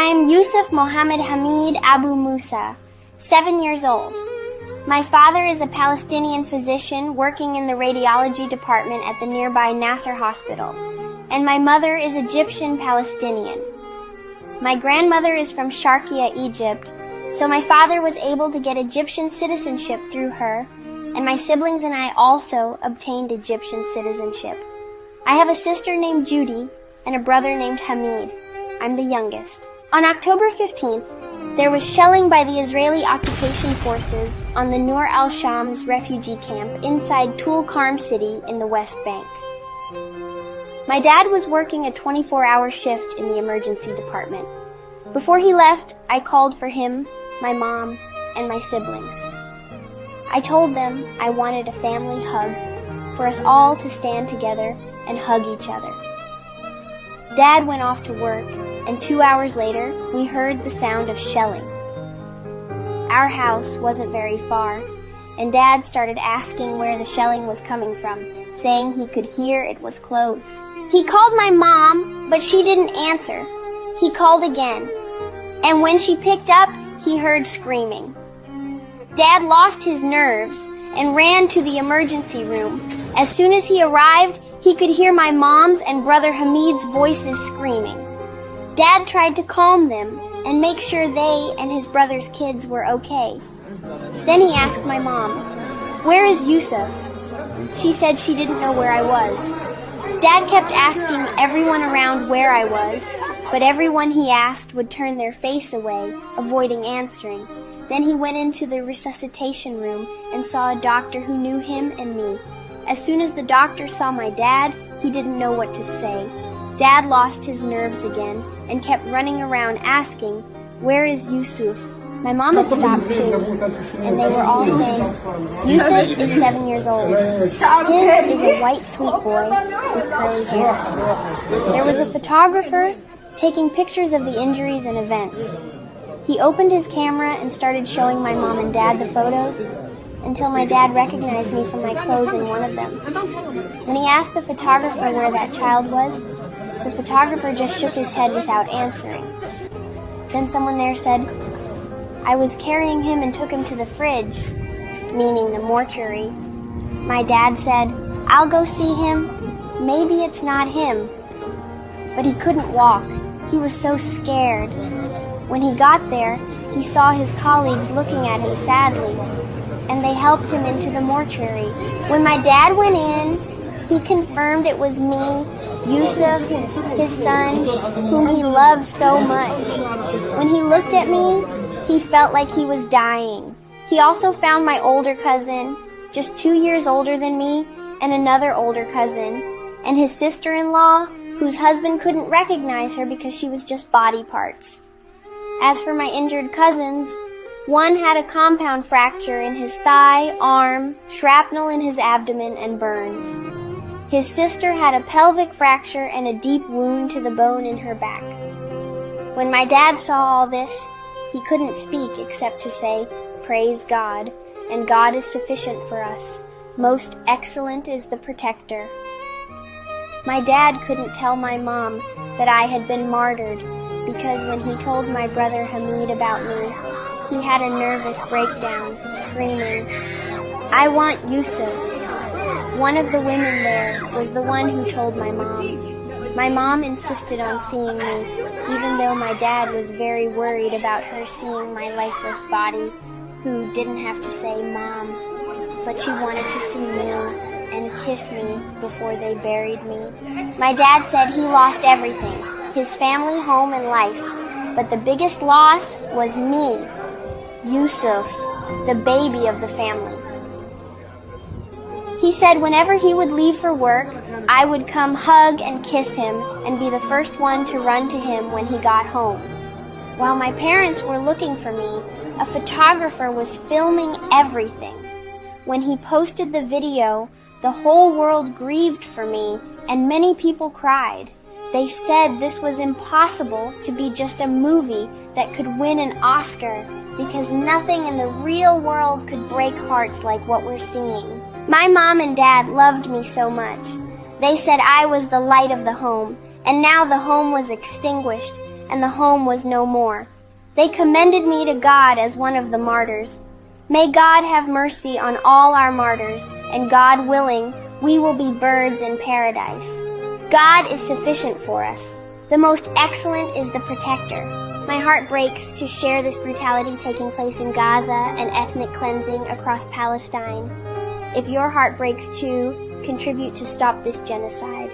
I'm Yusuf Mohammed Hamid Abu Musa, 7 years old. My father is a Palestinian physician working in the radiology department at the nearby Nasser Hospital, and my mother is Egyptian Palestinian. My grandmother is from Sharqiya, Egypt, so my father was able to get Egyptian citizenship through her, and my siblings and I also obtained Egyptian citizenship. I have a sister named Judy and a brother named Hamid. I'm the youngest. On October 15th, there was shelling by the Israeli occupation forces on the Nur al-Shams refugee camp inside Tulkarm city in the West Bank. My dad was working a 24-hour shift in the emergency department. Before he left, I called for him, my mom, and my siblings. I told them I wanted a family hug, for us all to stand together and hug each other. Dad went off to work, and 2 hours later, we heard the sound of shelling. Our house wasn't very far, and Dad started asking where the shelling was coming from, saying he could hear it was close. He called my mom, but she didn't answer. He called again, and when she picked up, he heard screaming. Dad lost his nerves and ran to the emergency room. As soon as he arrived, he could hear my mom's and brother Hamid's voices screaming. Dad tried to calm them and make sure they and his brother's kids were okay. Then he asked my mom, "Where is Yusuf?" She said she didn't know where I was. Dad kept asking everyone around where I was, but everyone he asked would turn their face away, avoiding answering. Then he went into the resuscitation room and saw a doctor who knew him and me. As soon as the doctor saw my dad, he didn't know what to say. Dad lost his nerves again and kept running around asking, "Where is Yusuf?" My mom had stopped too, and they were all saying, "Yusuf is 7 years old. His is a white sweet boy with curly hair." There was a photographer taking pictures of the injuries and events. He opened his camera and started showing my mom and dad the photos until my dad recognized me from my clothes in one of them. When he asked the photographer where that child was, the photographer just shook his head without answering. Then someone there said, "I was carrying him and took him to the fridge," meaning the mortuary. My dad said, "I'll go see him. Maybe it's not him." But he couldn't walk. He was so scared. When he got there, he saw his colleagues looking at him sadly, and they helped him into the mortuary. When my dad went in, he confirmed it was me, Yusuf, his son, whom he loved so much. When he looked at me, he felt like he was dying. He also found my older cousin, just 2 years older than me, and another older cousin, and his sister-in-law, whose husband couldn't recognize her because she was just body parts. As for my injured cousins, one had a compound fracture in his thigh, arm, shrapnel in his abdomen, and burns. His sister had a pelvic fracture and a deep wound to the bone in her back. When my dad saw all this, he couldn't speak except to say, "Praise God, and God is sufficient for us. Most excellent is the protector." My dad couldn't tell my mom that I had been martyred because when he told my brother Hamid about me, he had a nervous breakdown, screaming, "I want Yusuf." One of the women there was the one who told my mom. My mom insisted on seeing me, even though my dad was very worried about her seeing my lifeless body, who didn't have to say Mom, but she wanted to see me and kiss me before they buried me. My dad said he lost everything, his family, home, and life, but the biggest loss was me, Yusuf, the baby of the family. He said whenever he would leave for work, I would come hug and kiss him and be the first one to run to him when he got home. While my parents were looking for me, a photographer was filming everything. When he posted the video, the whole world grieved for me and many people cried. They said this was impossible to be just a movie that could win an Oscar because nothing in the real world could break hearts like what we're seeing. My mom and dad loved me so much. They said I was the light of the home, and now the home was extinguished. and the home was no more. They commended me to God as one of the martyrs. May God have mercy on all our martyrs, and God willing, we will be birds in paradise. God is sufficient for us. The most excellent is the protector. My heart breaks to share this brutality taking place in Gaza and ethnic cleansing across Palestine. If your heart breaks too, contribute to stop this genocide.